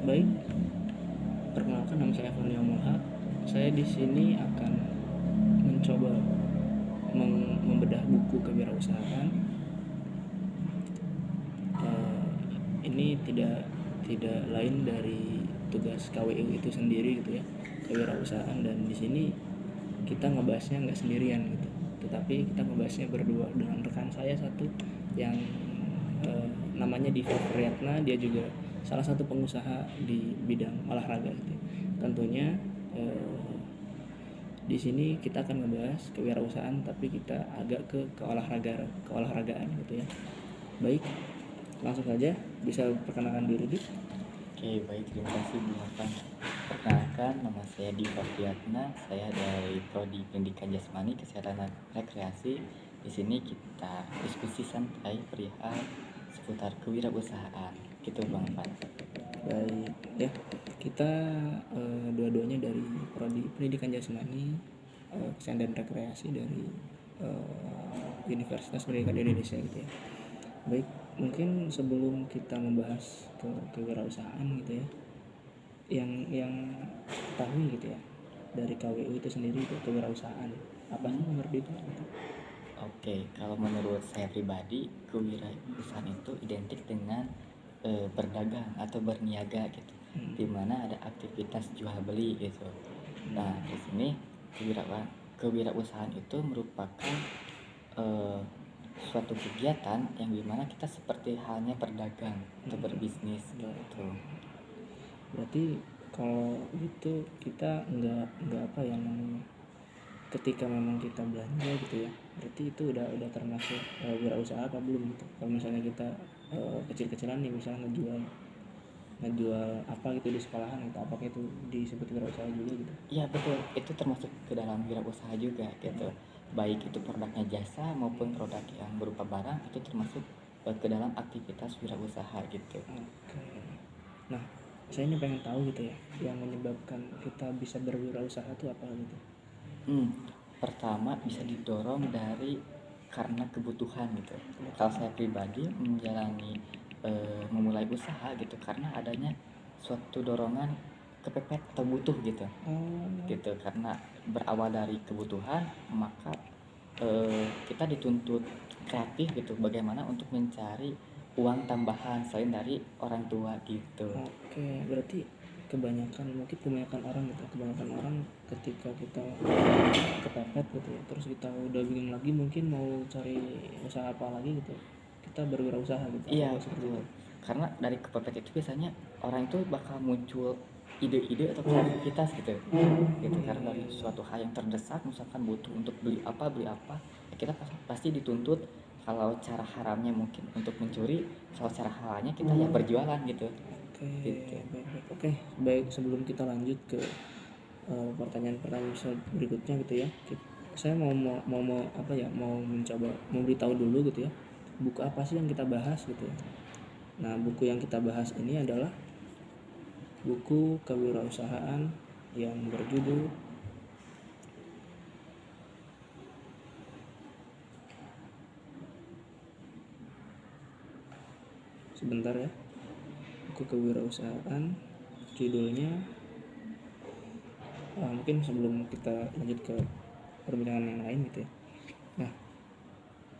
Baik, perkenalkan nama saya Evan Mulha. Saya di sini akan mencoba membedah buku kewirausahaan. Ini tidak lain dari tugas KWU itu sendiri gitu ya, kewirausahaan, dan di sini kita ngebahasnya nggak sendirian gitu, tetapi kita ngebahasnya berdua dengan rekan saya satu yang namanya Diva Priyatna. Dia juga salah satu pengusaha di bidang olahraga gitu. Tentunya di sini kita akan ngebahas kewirausahaan, tapi kita agak ke keolahragaan gitu ya. Baik, langsung saja, bisa perkenalkan diri, Dik? Oke, baik, terima kasih Bu Afan. Perkenalkan, nama saya Diva Priyatna. Saya dari Prodi Pendidikan Jasmani Kesehatan dan Rekreasi. Di sini kita diskusi santai perihal seputar kewirausahaan. Gitu Bang Afan. Baik ya, kita dua-duanya dari Prodi Pendidikan Jasmani Kesehatan dan Rekreasi dari Universitas Pendidikan Indonesia gitu ya. Baik, mungkin sebelum kita membahas kewirausahaan gitu ya, yang ketahui gitu ya dari KWU itu sendiri, itu kewirausahaan apa sih menurut itu gitu? Oke, kalau menurut saya pribadi, kewirausahaan itu identik dengan berdagang atau berniaga gitu, dimana ada aktivitas jual beli gitu. Nah, di sini kewirausahaan itu merupakan suatu kegiatan yang dimana kita seperti halnya berdagang atau berbisnis gitu. Berarti kalau gitu kita nggak apa ya namanya, ketika memang kita belanja gitu ya, berarti itu udah termasuk wirausaha apa belum gitu? Kalau misalnya kita kecil-kecilan nih, misalnya ngejual apa gitu di sekolahan gitu, apakah itu disebut wirausaha juga gitu? Iya betul, itu termasuk ke dalam wirausaha juga gitu. Baik itu produknya jasa maupun produk yang berupa barang, itu termasuk ke dalam aktivitas wirausaha gitu. Oke. Nah, saya ini pengen tahu gitu ya, yang menyebabkan kita bisa berwirausaha itu apa gitu? Pertama bisa didorong dari karena kebutuhan gitu. Kalau saya pribadi memulai usaha gitu karena adanya suatu dorongan kepepet atau butuh gitu. Gitu, karena berawal dari kebutuhan maka kita dituntut kreatif gitu, bagaimana untuk mencari uang tambahan selain dari orang tua gitu. Oke, berarti kebanyakan orang ketika kita kepepet gitu ya, terus kita udah bingung lagi mungkin mau cari usaha apa lagi gitu, kita berwirausaha gitu. Iya betul, karena dari kepepet itu biasanya orang itu bakal muncul ide-ide atau kreativitas gitu. Karena dari suatu hal yang terdesak, misalkan butuh untuk beli apa ya kita pasti dituntut. Kalau cara haramnya mungkin untuk mencuri, kalau cara halalnya kita ya berjualan gitu. Oke, baik, sebelum kita lanjut ke pertanyaan berikutnya gitu ya, saya mau mencoba memberitahu dulu gitu ya, buku apa sih yang kita bahas gitu ya. Nah, buku yang kita bahas ini adalah buku kewirausahaan yang berjudul sebentar ya, buku kewirausahaan judulnya mungkin sebelum kita lanjut ke perbincangan yang lain gitu ya. Nah,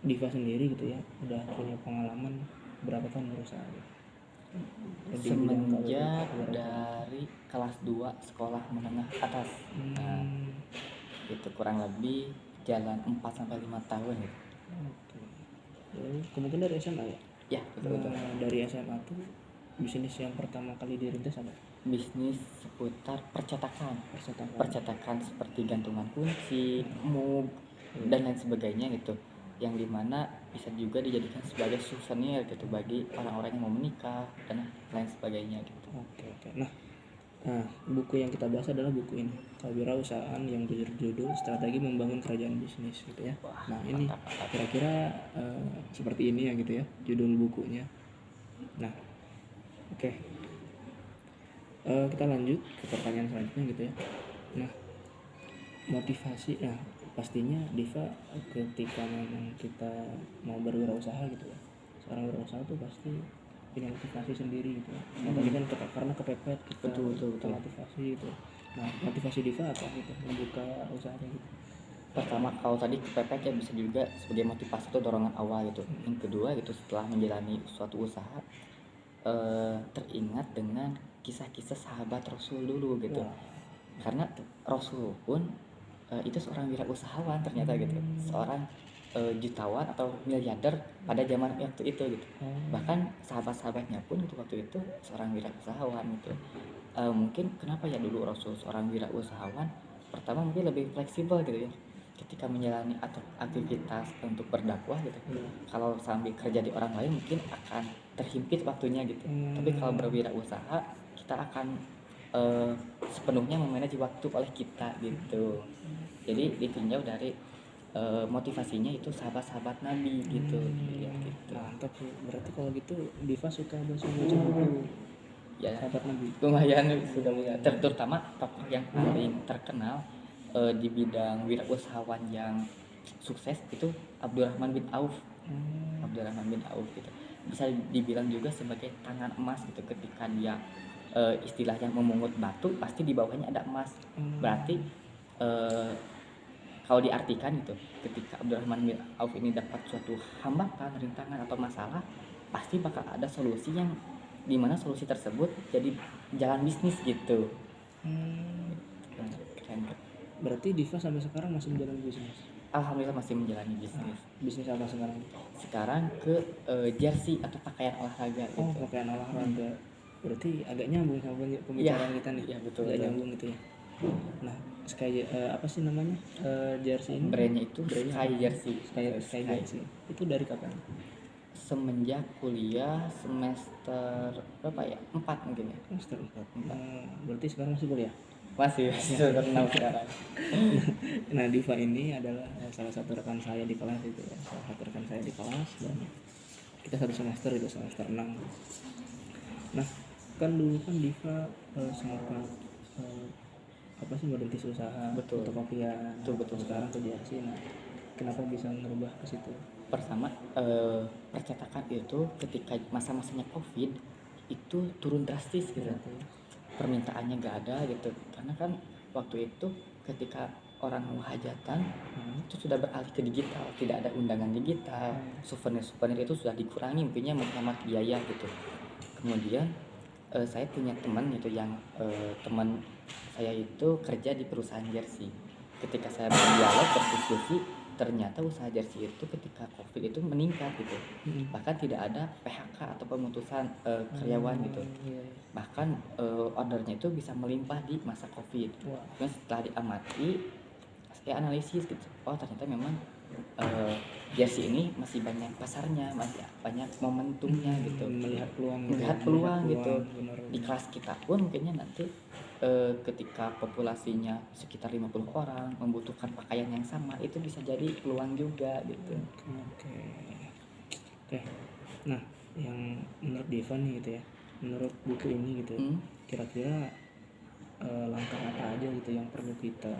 Diva sendiri gitu ya, udah punya pengalaman berapa tahun berusaha gitu? Semenjak dari kelas 2 sekolah menengah atas. Nah, itu kurang lebih jalan 4-5 tahun gitu. Oke. Kemungkinan dari SMA ya? Ya betul. Dari SMA tuh bisnis yang pertama kali dirintis apa? Bisnis seputar percetakan seperti gantungan kunci, mug, dan lain sebagainya gitu, yang dimana bisa juga dijadikan sebagai souvenir gitu bagi orang-orang yang mau menikah dan lain sebagainya gitu. Oke. Nah, buku yang kita bahas adalah buku ini, Kewirausahaan, yang berjudul Strategi Membangun Kerajaan Bisnis gitu ya. Nah, ini kira-kira seperti ini ya gitu ya judul bukunya. Nah, oke. Kita lanjut ke pertanyaan selanjutnya gitu ya. Nah, motivasi, nah pastinya Diva ketika memang kita mau berwirausaha gitu ya, seorang wirausaha tuh pasti punya motivasi sendiri gitu ya. Nah tadi kan karena kepepet kita Betul. motivasi gitu. Nah motivasi Diva apa gitu membuka usahanya gitu? Pertama, kalau tadi kepepet ya bisa juga sebagai motivasi atau dorongan awal gitu. Yang kedua gitu, setelah menjalani suatu usaha, teringat dengan kisah-kisah sahabat Rasul dulu gitu. Wah. Karena Rasul pun itu seorang wirausahawan ternyata gitu, seorang jutawan atau miliarder pada zaman waktu itu gitu. Bahkan sahabat-sahabatnya pun gitu waktu itu seorang wirausahawan gitu. Mungkin kenapa ya dulu Rasul seorang wirausahawan, pertama mungkin lebih fleksibel gitu ya ketika menjalani atau aktivitas untuk berdakwah gitu. Kalau sambil kerja di orang lain mungkin akan terhimpit waktunya gitu. Tapi kalau berwirausaha kita akan sepenuhnya memanage waktu oleh kita gitu. Jadi ditinjau dari motivasinya itu sahabat-sahabat Nabi gitu. Ya gitu. Mantap sih. Berarti kalau gitu Diva suka baca buku Ya sahabat Nabi. lumayan sudah mulai. Terutama tokoh yang paling terkenal di bidang wirausahawan yang sukses itu Abdurrahman bin Auf. Abdurrahman bin Auf gitu. Bisa dibilang juga sebagai tangan emas gitu, ketika dia istilahnya memungut batu pasti di bawahnya ada emas. Berarti kalau diartikan gitu, ketika Abdurrahman bin Auf ini dapat suatu hambatan, rintangan atau masalah, pasti bakal ada solusi yang dimana solusi tersebut jadi jalan bisnis gitu. Keren. Berarti Diva sampai sekarang masih menjalani bisnis? Alhamdulillah masih menjalani bisnis. Bisnis apa sekarang? Sekarang ke jersey atau pakaian olahraga gitu. Oh, pakaian olahraga. Berarti agak nyambung sama pembicaraan kita nih. Iya betul. Agak nyambung gitu ya. Nah, Sky apa sih namanya? Jersey ini? Brandnya itu Sky Jersey. Sky Jersey. Itu dari kapan? Semenjak kuliah semester berapa ya? 4 mungkin ya. Semester 4. Berarti sekarang masih kuliah? Masih semester 6 sekarang. Nah, Diva ini adalah salah satu rekan saya di kelas itu ya. Salah satu rekan saya di kelas dan kita satu semester itu semester 6. Nah, kan dulu kan Diva sempat apa sih merintis usaha Betul. fotokopian. Betul. Sekarang ke jersey. Nah, kenapa bisa ngerubah ke situ? Pertama, percetakan itu ketika masa-masanya COVID itu turun drastis gitu. Permintaannya nggak ada gitu, karena kan waktu itu ketika orang mau hajatan itu sudah beralih ke digital, tidak ada undangan digital, souvenir itu sudah dikurangi, mungkinnya menghemat biaya gitu. Kemudian saya punya teman gitu yang teman saya itu kerja di perusahaan jersey. Ketika saya berdialog berdiskusi, ternyata usaha jersey itu ketika COVID itu meningkat gitu. Bahkan tidak ada PHK atau pemutusan karyawan gitu. Bahkan ordernya itu bisa melimpah di masa COVID. Nah, setelah diamati, saya analisis gitu. Oh ternyata memang jersey ini masih banyak pasarnya, masih banyak momentumnya gitu. Melihat peluang gitu. Bener. Di kelas kita pun mungkinnya nanti ketika populasinya sekitar 50 orang membutuhkan pakaian yang sama, itu bisa jadi peluang juga gitu. Oke. Nah, yang menurut Diva nih gitu ya, menurut buku ini gitu, kira-kira langkah apa aja gitu yang perlu kita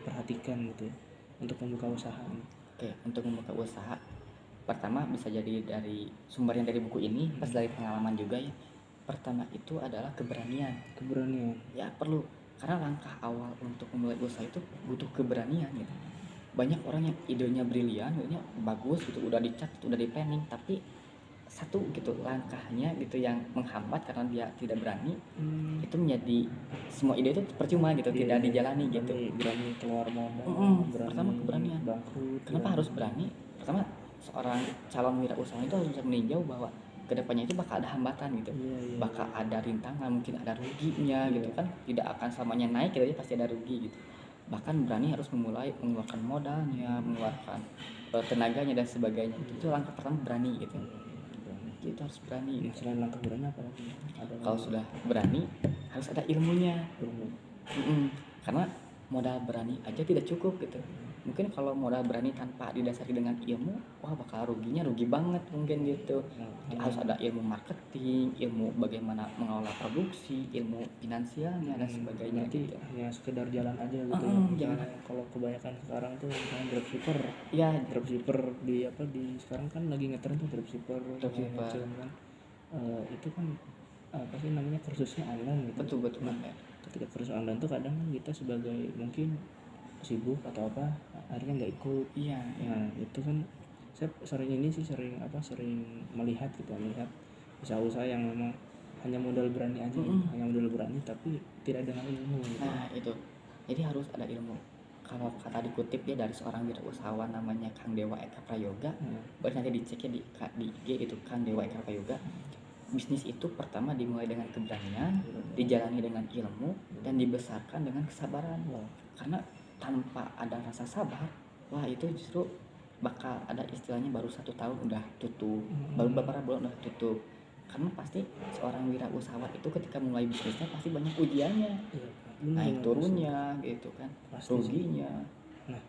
perhatikan gitu ya, untuk membuka usaha ini? Oke, untuk membuka usaha pertama bisa jadi dari sumbernya dari buku ini, pas dari pengalaman juga ya. Pertama itu adalah keberanian ya, perlu, karena langkah awal untuk memulai usaha itu butuh keberanian gitu. Banyak orang yang idenya brilian, idenya bagus gitu, udah dicat, udah di planning, tapi satu gitu langkahnya gitu yang menghambat karena dia tidak berani, itu menjadi semua ide itu percuma gitu, tidak dijalani gitu. Berani keluar modal, pertama keberanian. Bangkrut. Kenapa harus berani? Pertama, seorang calon wirausaha itu harus bisa meninjau bahwa kedepannya itu bakal ada hambatan gitu, bakal ada rintangan, mungkin ada ruginya gitu kan, tidak akan selamanya naik gitu, pasti ada rugi gitu. Bahkan berani harus memulai mengeluarkan modalnya, mengeluarkan tenaganya dan sebagainya. Itu langkah pertama, berani gitu. Itu harus berani. Selain langkah berani apa lagi? Kalau sudah berani harus ada ilmunya. Karena modal berani aja tidak cukup gitu. Mungkin kalau modal berani tanpa didasari dengan ilmu, wah bakal rugi banget mungkin gitu. Harus ada ilmu marketing, ilmu bagaimana mengelola produksi, ilmu finansialnya dan sebagainya Berarti gitu. ya sekedar jalan aja gitu ya. Jangan Kalau kebanyakan sekarang tuh misalnya dropshipper ya di sekarang kan lagi ngetren tuh dropshipper Dropshipper. macam kan. Itu kan apa sih namanya, kursusnya online gitu. betul Ketika kursus online tuh kadang kan kita sebagai mungkin sibuk atau apa akhirnya nggak ikut. iya Nah itu kan saya sering melihat gitu, melihat usaha-usaha yang memang hanya modal berani aja, hanya modal berani tapi tidak dengan ilmu gitu. Nah itu, jadi harus ada ilmu. Kalau kata dikutip ya dari seorang wirausahawan namanya Kang Dewa Eka Prayoga, boleh nanti dicek ya di IG itu Kang Dewa Eka Prayoga. Bisnis itu pertama dimulai dengan keberanian, dijalani dengan ilmu, dan dibesarkan dengan kesabaran. Karena tanpa ada rasa sabar, wah itu justru bakal ada istilahnya baru 1 tahun udah tutup, baru beberapa bulan udah tutup. Karena pasti seorang wirausahawan itu ketika mulai bisnisnya pasti banyak ujiannya, naik turunnya gitu kan, ruginya. Nah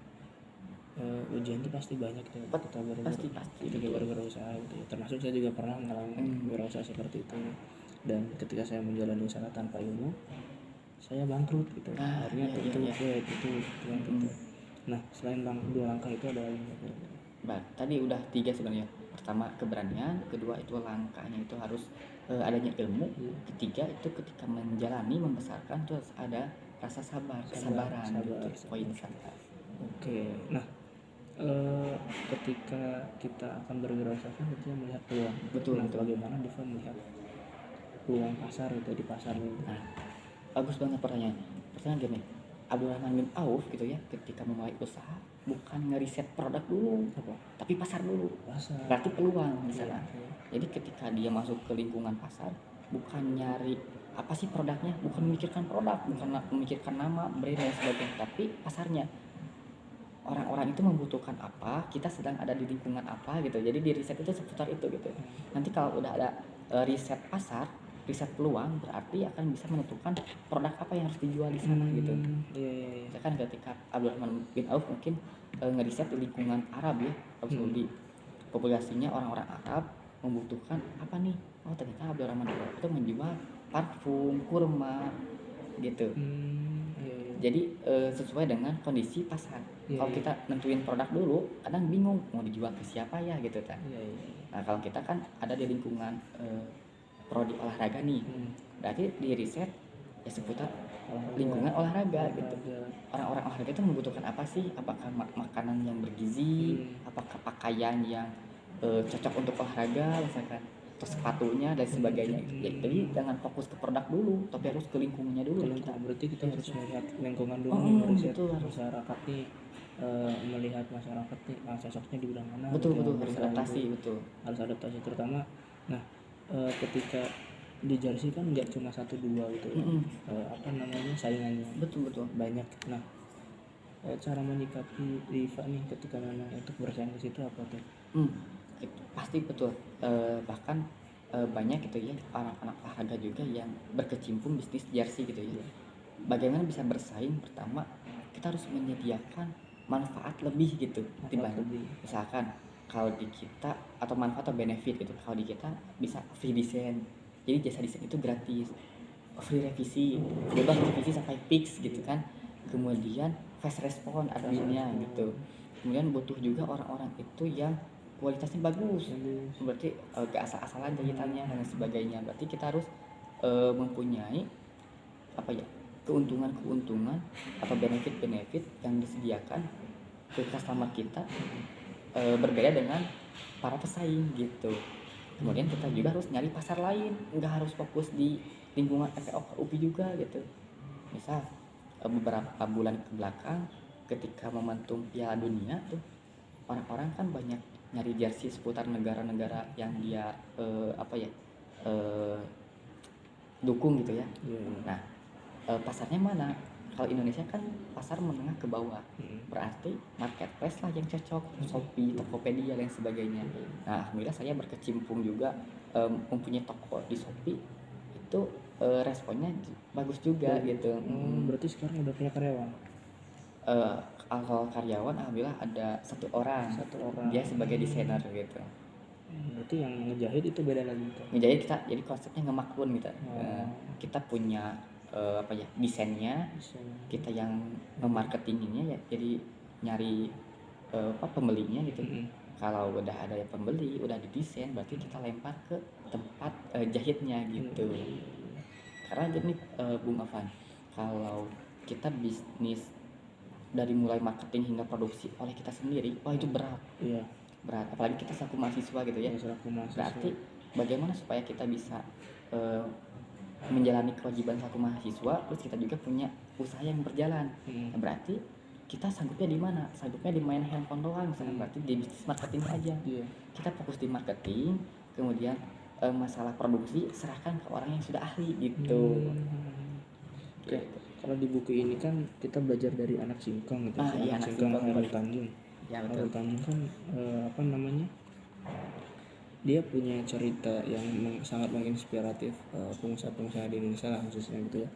ujian itu pasti banyak ya kita pasti ketika berusaha gitu ya. Termasuk saya juga pernah mengalami berusaha seperti itu, dan ketika saya menjalani usaha tanpa ilmu saya bangkrut gitu. Akhirnya tutup. Nah selain dua langkah itu ada lagi tadi udah 3 sebenarnya. Pertama keberanian, kedua itu langkahnya itu harus adanya ilmu, ketiga itu ketika menjalani membesarkan itu harus ada rasa kesabaran. Gitu, poin 1. Oke. Nah ketika kita akan berwirausaha kan kita melihat peluang. Betul. Bagaimana Diva melihat peluang pasar itu di pasar itu? Nah, bagus banget pertanyaan gini. Abdurrahman bin Auf gitu ya, ketika memulai usaha bukan ngeriset produk dulu, tapi pasar dulu. Berarti peluang di sana. Jadi ketika dia masuk ke lingkungan pasar, bukan nyari apa sih produknya, bukan memikirkan produk, bukan memikirkan nama, brand dan sebagainya, tapi pasarnya. Orang-orang itu membutuhkan apa, kita sedang ada di lingkungan apa gitu. Jadi di riset itu seputar itu gitu. Nanti kalau udah ada riset pasar, riset peluang, berarti akan bisa menentukan produk apa yang harus dijual di sana gitu. Iya. Kan ketika Abdurrahman bin Auf mungkin ngeriset di lingkungan Arab ya, Arab Saudi. Populasinya orang-orang Arab membutuhkan apa nih? Oh ternyata Abdurrahman bin Auf itu menjual parfum, kurma gitu. Jadi sesuai dengan kondisi pasar. Kalau kita nentuin produk dulu, kadang bingung mau dijual ke siapa ya gitu kan. Nah kalau kita kan ada di lingkungan prodi olahraga nih, berarti di riset ya seputar lingkungan olahraga gitu. Orang-orang olahraga itu membutuhkan apa sih? Apakah makanan yang bergizi, apakah pakaian yang cocok untuk olahraga misalkan, atau sepatunya dan sebagainya. Jadi jangan fokus ke produk dulu, tapi harus ke lingkungannya dulu. Berarti kita harus melihat lingkungan dulu, riset masyarakat nih, melihat masyarakat nih cocoknya di bidang mana. Betul harus adaptasi. Harus adaptasi terutama. Nah ketika di jersey kan nggak cuma 1-2 gitu ya. Saingannya betul banyak. Nah cara menyikapi Diva nih ketika memang untuk bersaing di situ apa tuh? Pasti betul. Bahkan banyak gitu ya anak-anak olahraga juga yang berkecimpung bisnis jersey gitu ya. Bagaimana bisa bersaing? Pertama kita harus menyediakan manfaat lebih gitu dibanding misalkan kalau di kita, atau manfaat atau benefit gitu. Kalau di kita bisa free design, jadi jasa desain itu gratis, free revisi, bebas revisi sampai fix gitu kan. Kemudian fast respon adminnya gitu. Kemudian butuh juga orang-orang itu yang kualitasnya bagus, berarti gak asal-asalan jahitannya dan sebagainya. Berarti kita harus mempunyai apa ya, keuntungan atau benefit yang disediakan ke customer kita berbeda dengan para pesaing gitu. Kemudian kita juga harus nyari pasar lain, nggak harus fokus di lingkungan FPO UPI juga gitu. Misal beberapa bulan ke belakang ketika momentum Piala Dunia tuh, orang-orang kan banyak nyari jersey seputar negara-negara yang dia dukung gitu ya. Nah pasarnya mana? Kalau Indonesia kan pasar menengah ke bawah, berarti marketplace lah yang cocok, Shopee, Tokopedia dan sebagainya. Nah alhamdulillah saya berkecimpung juga mempunyai toko di Shopee, itu responnya bagus juga gitu. Berarti sekarang udah punya karyawan? eh, kalau karyawan alhamdulillah ada satu orang dia sebagai desainer gitu. Berarti yang ngejahit itu beda lagi gitu. Jadi kita jadi konsepnya ngemakun gitu. Oh. Kita punya apa ya desainnya, kita yang memarketinginnya ya, jadi nyari apa pembelinya gitu. Kalau udah ada yang pembeli, udah didesain, berarti kita lempar ke tempat jahitnya gitu. Karena jadi Bung Afan, kalau kita bisnis dari mulai marketing hingga produksi oleh kita sendiri, wah itu berat. Iya. Berat, apalagi kita selaku mahasiswa gitu ya. Berarti bagaimana supaya kita bisa menjalani kewajiban selaku mahasiswa, terus kita juga punya usaha yang berjalan. Nah, berarti kita sanggupnya di mana? Sanggupnya di main handphone doang, misalnya berarti di bisnis marketing aja. Kita fokus di marketing, kemudian masalah produksi serahkan ke orang yang sudah ahli gitu. Oke. Kalau di buku ini kan kita belajar dari anak singkong gitu. Iya, anak singkong Hairul Tanjung. Ya, Hairul Tanjung kan apa namanya? Dia punya cerita yang sangat menginspiratif pengusaha-pengusaha di Indonesia lah khususnya gitu ya.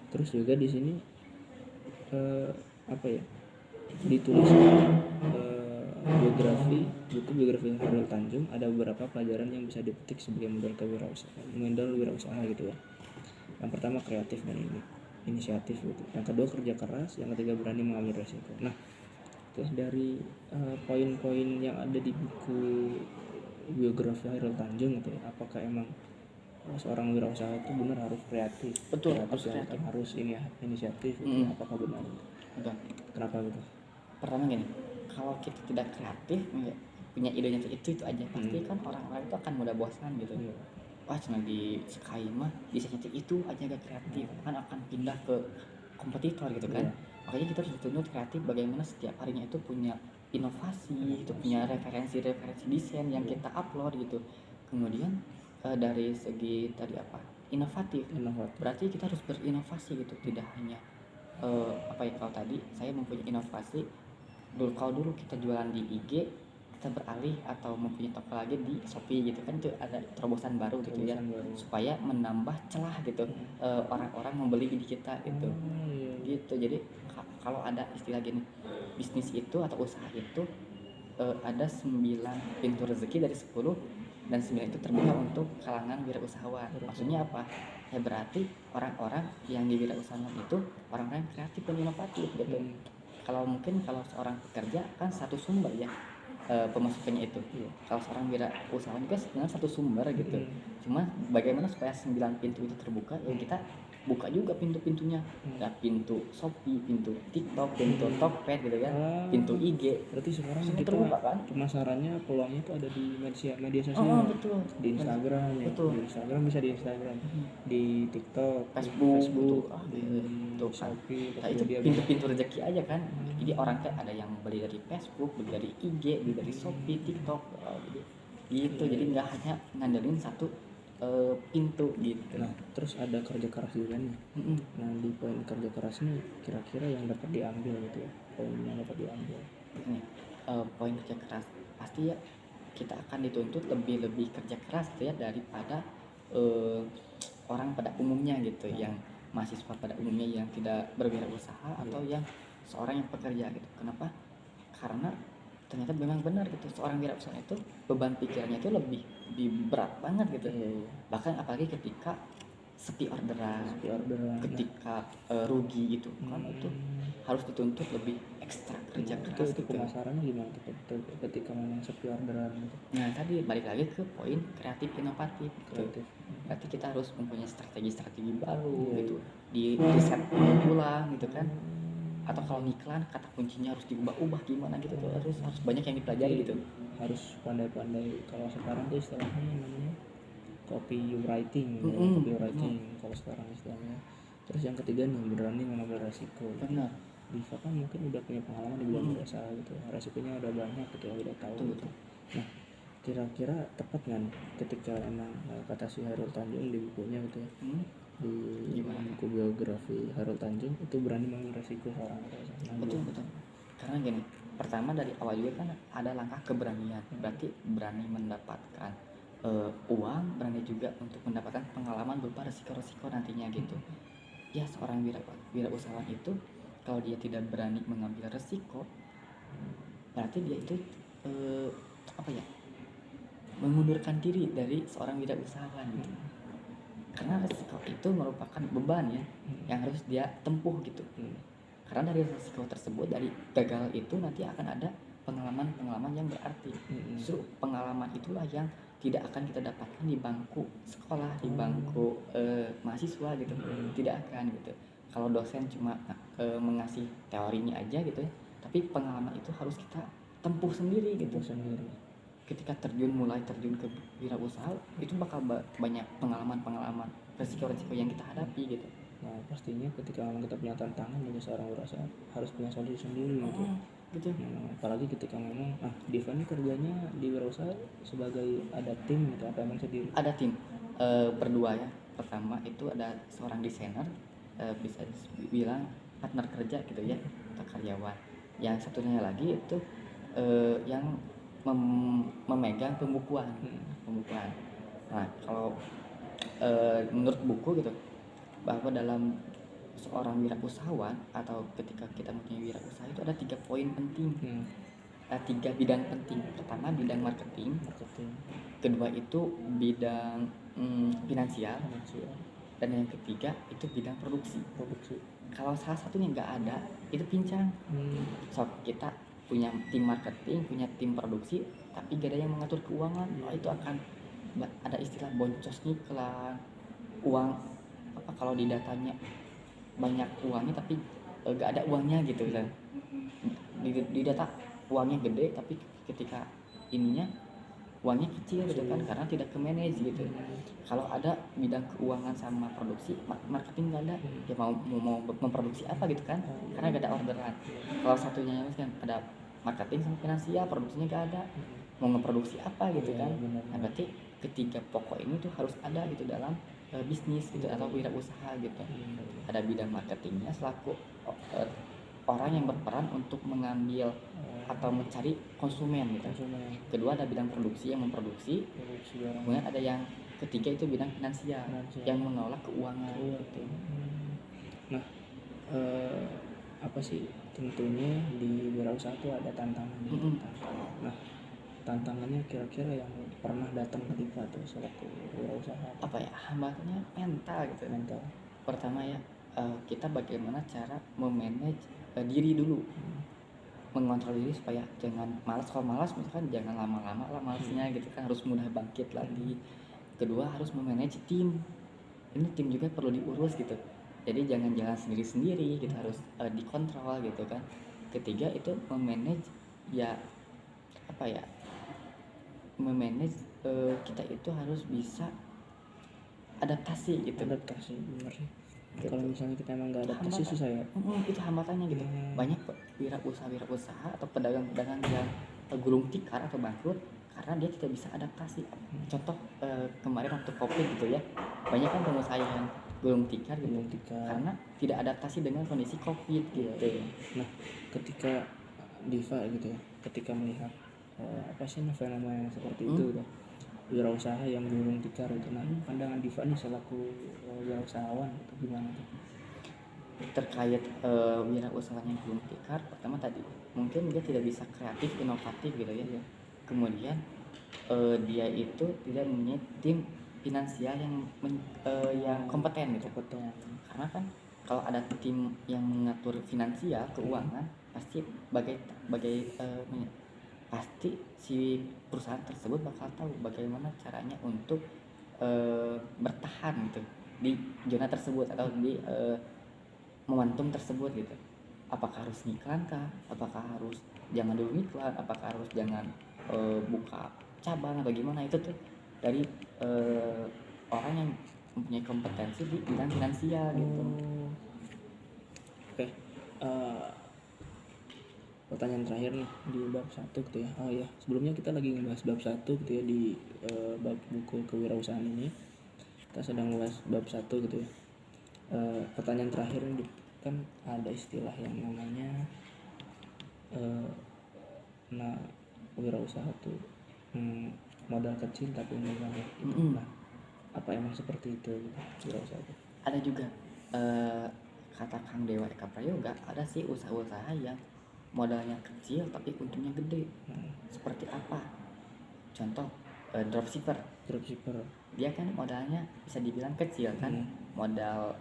Terus juga di sini apa ya? Ditulis buku biografi Hairul Tanjung, ada beberapa pelajaran yang bisa dipetik sebagai modal wirausaha gitu ya. Yang pertama kreatif dan inisiatif gitu. Yang kedua kerja keras, yang ketiga berani mengambil resiko. Nah, terus dari poin-poin yang ada di buku biografi Hairul Tanjung gitu ya, apakah emang seorang wirausaha itu benar harus kreatif? Betul, kreatif. Harus inisiatif gitu. Apakah benar? Betul. Kenapa gitu? Pertama gini, kalau kita tidak kreatif, punya idenya itu aja, pasti kan orang-orang itu akan mudah bosan gitu. Wah cuma di Sky mah bisa nyetik itu aja gak kreatif, kan akan pindah ke kompetitor gitu kan. Makanya kita harus dituntut kreatif, bagaimana setiap harinya itu punya inovasi, itu punya referensi desain yang kita upload gitu. Kemudian dari segi tadi apa inovatif, berarti kita harus berinovasi gitu, tidak hanya apa ya, kalau tadi saya mempunyai inovasi kalau dulu kita jualan di IG, kita beralih atau mempunyai toko lagi di Shopee gitu kan, itu ada terobosan baru gitu ya, supaya menambah celah gitu orang-orang membeli di kita gitu. Gitu. Jadi kalau ada istilah gini, bisnis itu atau usaha itu ada 9 pintu rezeki dari 10, dan 9 itu terbuka untuk kalangan wirausahawan. Maksudnya apa? Ya berarti orang-orang yang di wirausahawan itu orang-orang yang kreatif dan inovatif gitu. Kalau mungkin kalau seorang pekerja kan satu sumber ya pemasukannya itu. Kalau seorang wirausahawan juga sebenarnya satu sumber gitu. Cuma bagaimana supaya 9 pintu itu terbuka, ya kita buka juga pintu-pintunya. Nah, pintu Shopee, pintu TikTok, pintu Tokped gitu kan, pintu IG. Berarti sekarang kita terbuka kan? Pemasarannya peluangnya itu ada di media sosial. Betul. Di Instagram ya. Betul. Di Instagram bisa di Instagram, di TikTok, Facebook, di Shopee. Nah, itu pintu-pintu rezeki aja kan. Jadi orang kan ada yang beli dari Facebook, beli dari IG, beli dari Shopee, TikTok gitu. Jadi nggak hanya ngandelin satu pintu gitu. Nah, terus ada kerja keras juga nih. Nah, di poin kerja keras nih kira-kira yang dapat diambil gitu ya, poin yang dapat diambil. Poin kerja keras pasti ya kita akan dituntut lebih kerja keras gitu ya daripada orang pada umumnya gitu, yang mahasiswa pada umumnya yang tidak berwirausaha atau yang seorang yang pekerja gitu. Kenapa? Karena ternyata memang benar gitu, seorang wirausaha itu beban pikirannya itu lebih berat banget gitu. Bahkan apalagi ketika sepi orderan, ketika rugi gitu kan, itu harus dituntut lebih ekstra kerja keras itu gitu. pemasarannya gimana ketika memang sepi orderan gitu? Nah tadi balik lagi ke poin kreatif inovatif gitu. Berarti kita harus mempunyai strategi baru gitu, di riset ulang gitu kan. Atau kalau iklan kata kuncinya harus diubah-ubah gimana gitu tuh, harus banyak yang dipelajari gitu. Harus pandai-pandai, kalau sekarang tuh istilahnya namanya copywriting. Kalau sekarang istilahnya. Terus yang ketiga nih, berani mengambil resiko. Benar. Diva kan mungkin udah punya pengalaman di bidang usaha gitu, resikonya udah banyak gitu, udah tahu gitu. Nah, kira-kira tepat nggak ketika emang kata si Hairul Tanjung di bukunya gitu ya, di buku biografi Hairul Tanjung itu berani mengambil resiko seorang wirausaha. Betul. Karena gini, pertama dari awal juga kan ada langkah keberanian, berarti berani mendapatkan uang, berani juga untuk mendapatkan pengalaman berupa resiko-resiko nantinya gitu. Ya seorang wirausahawan itu kalau dia tidak berani mengambil resiko, berarti dia itu apa ya, mengundurkan diri dari seorang wirausahawan gitu. Karena resiko itu merupakan beban ya yang harus dia tempuh gitu. Karena dari resiko tersebut, dari gagal itu nanti akan ada pengalaman-pengalaman yang berarti. Justru pengalaman itulah yang tidak akan kita dapatkan di bangku sekolah, di bangku mahasiswa gitu. Tidak akan gitu. Kalau dosen cuma mengasih teorinya aja gitu ya, tapi pengalaman itu harus kita tempuh sendiri gitu. Ketika mulai terjun ke wirausaha, itu bakal banyak pengalaman-pengalaman, resiko-resiko yang kita hadapi gitu. Nah pastinya ketika memang kita punya tantangan menjadi seorang wirausaha harus punya solusi sendiri gitu. Gitu. Nah, apalagi ketika memang Diva ini kerjanya di wirausaha sebagai ada tim gitu, apa emang sendiri? Ada tim berdua ya. Pertama itu ada seorang desainer, bisa dibilang partner kerja gitu ya, atau karyawan. Yang satunya lagi itu yang memegang pembukuan. Nah kalau menurut buku gitu, bahwa dalam seorang wirausahawan atau ketika kita mempunyai wirausaha itu ada 3 poin penting. 3 bidang penting. Pertama bidang marketing. Kedua itu bidang finansial. Dan yang ketiga itu bidang produksi. Kalau salah satunya nggak ada, itu pincang. So kita punya tim marketing, punya tim produksi, tapi gak ada yang mengatur keuangan. Itu akan ada istilah boncos niklan. Uang apa kalau di datanya banyak uangnya tapi gak ada uangnya gitu kan. Di data uangnya gede tapi ketika ininya uangnya kecil gitu kan, karena tidak ke manage gitu. Kalau ada bidang keuangan sama produksi, marketing nggak ada, ya mau memproduksi apa gitu kan, karena gak ada orderan. Kalau satunya kan ada marketing sama finansial, produksinya gak ada, mau ngeproduksi apa gitu kan. Nah berarti ketiga pokok ini tuh harus ada gitu dalam bisnis gitu atau wirausaha gitu. Ada bidang marketingnya selaku orang yang berperan untuk mengambil atau mencari konsumen gitu. Kedua ada bidang produksi yang memproduksi. Kemudian ada yang ketiga itu bidang finansial yang mengelola keuangan gitu. Nah apa sih, tentunya di wirausaha itu ada tantangannya. Nah tantangannya kira-kira yang pernah datang ke Diva tuh selaku wirausaha apa ya, hambatannya mental gitu. Pertama ya kita bagaimana cara memanage diri dulu, mengontrol diri supaya jangan malas. Kalau malas misalkan jangan lama-lama lah malasnya gitu kan, harus mudah bangkit lagi. Kedua harus memanage tim, ini tim juga perlu diurus gitu, jadi jangan jalan sendiri-sendiri gitu, harus dikontrol gitu kan. Ketiga itu memanage ya apa ya, memanage kita itu harus bisa adaptasi gitu. Bener sih gitu. Kalau misalnya kita emang nggak adaptasi susah ya. Itu hambatannya gitu. Banyak wirausaha atau pedagang-pedagang yang gulung tikar atau bangkrut karena dia tidak bisa adaptasi. Contoh kemarin waktu COVID gitu ya, banyak kan pengusaha yang gulung tikar gitu karena tidak adaptasi dengan kondisi COVID gitu. Nah ketika Diva gitu ya, ketika melihat apa sih fenomena yang seperti itu gitu, wirausaha yang gulung tikar itu, nah pandangan Diva nih selaku wirausahawan itu gimana tuh? Terkait wirausahawan yang gulung tikar, pertama tadi mungkin dia tidak bisa kreatif, inovatif gitu ya. Kemudian dia itu tidak mempunyai tim finansial yang kompeten gitu. Karena kan kalau ada tim yang mengatur finansial, keuangan, pasti pasti si perusahaan tersebut bakal tahu bagaimana caranya untuk bertahan gitu di zona tersebut atau di momentum tersebut gitu. Apakah harus ngiklan kah? Apakah harus jangan dulu ngiklan? Apakah harus jangan buka cabang atau gimana? Itu tuh dari orang yang mempunyai kompetensi di bidang finansial gitu. Oke. Pertanyaan terakhir nih di bab 1 gitu ya. Oh ya, sebelumnya kita lagi ngebahas bab 1 gitu ya di bab buku kewirausahaan ini. Kita sedang membahas bab 1 gitu ya. Pertanyaan terakhir nih, kan ada istilah yang namanya wirausaha tuh modal kecil tapi modal gitu. Nah, apa emang seperti itu gitu wirausaha itu? Ada juga kata Kang Dewa Eka Prayoga, ada sih usaha-usaha yang modalnya kecil tapi untungnya gede. Seperti apa? Contoh dropshipper. Dia kan modalnya bisa dibilang kecil kan, modal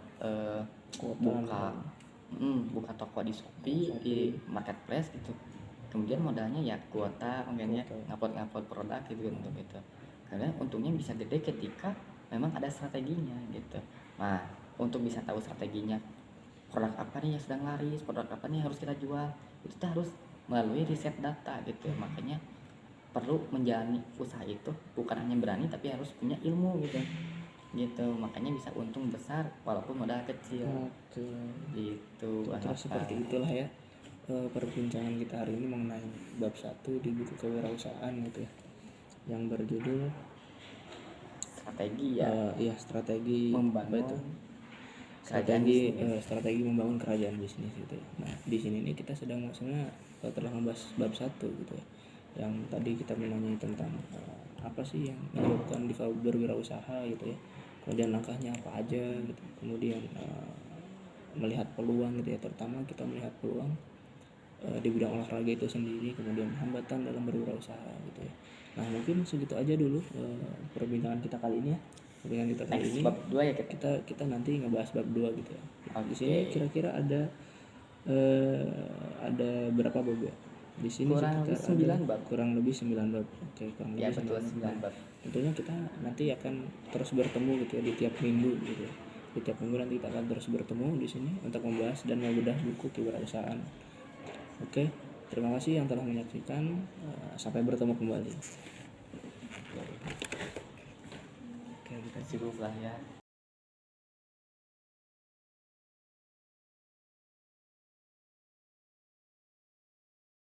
buka toko di Shopee, di marketplace gitu. Kemudian modalnya ya kuota, mungkin ya ngupload produk gitu untuk itu. Karena untungnya bisa gede ketika memang ada strateginya gitu. Nah, untuk bisa tahu strateginya, produk apa nih yang sedang laris, produk apa nih harus kita jual, itu kita harus melalui riset data gitu. Makanya perlu menjalani usaha itu bukan hanya berani tapi harus punya ilmu gitu. Makanya bisa untung besar walaupun modal kecil. Gitu. Terus seperti itulah ya perbincangan kita hari ini mengenai bab 1 di buku kewirausahaan gitu ya, yang berjudul strategi ya. Strategi membangun strategi membangun kerajaan bisnis gitu ya. Nah, di sini nih kita sedang maksudnya telah membahas bab 1 gitu ya. Yang tadi kita menanyai tentang apa sih yang menyebabkan berwirausaha gitu ya. Kemudian langkahnya apa aja gitu. Kemudian melihat peluang gitu ya, terutama kita melihat peluang di bidang olahraga itu sendiri, kemudian hambatan dalam berwirausaha gitu ya. Nah, mungkin segitu aja dulu perbincangan kita kali ini ya. Perbincangan kita kali ini bab 2 ya kita nanti ngebahas bab 2 gitu ya. Okay. Di sini kira-kira ada berapa bab ya? Di sini kurang lebih 9 bab. Oke, kurang lebih 9 bab. Tentunya kita nanti akan terus bertemu gitu ya di tiap minggu gitu ya. Di tiap minggu nanti kita akan terus bertemu di sini untuk membahas dan membedah buku kewirausahaan. Oke, terima kasih yang telah menyaksikan. Sampai bertemu kembali. Oke, kita cukup lah ya.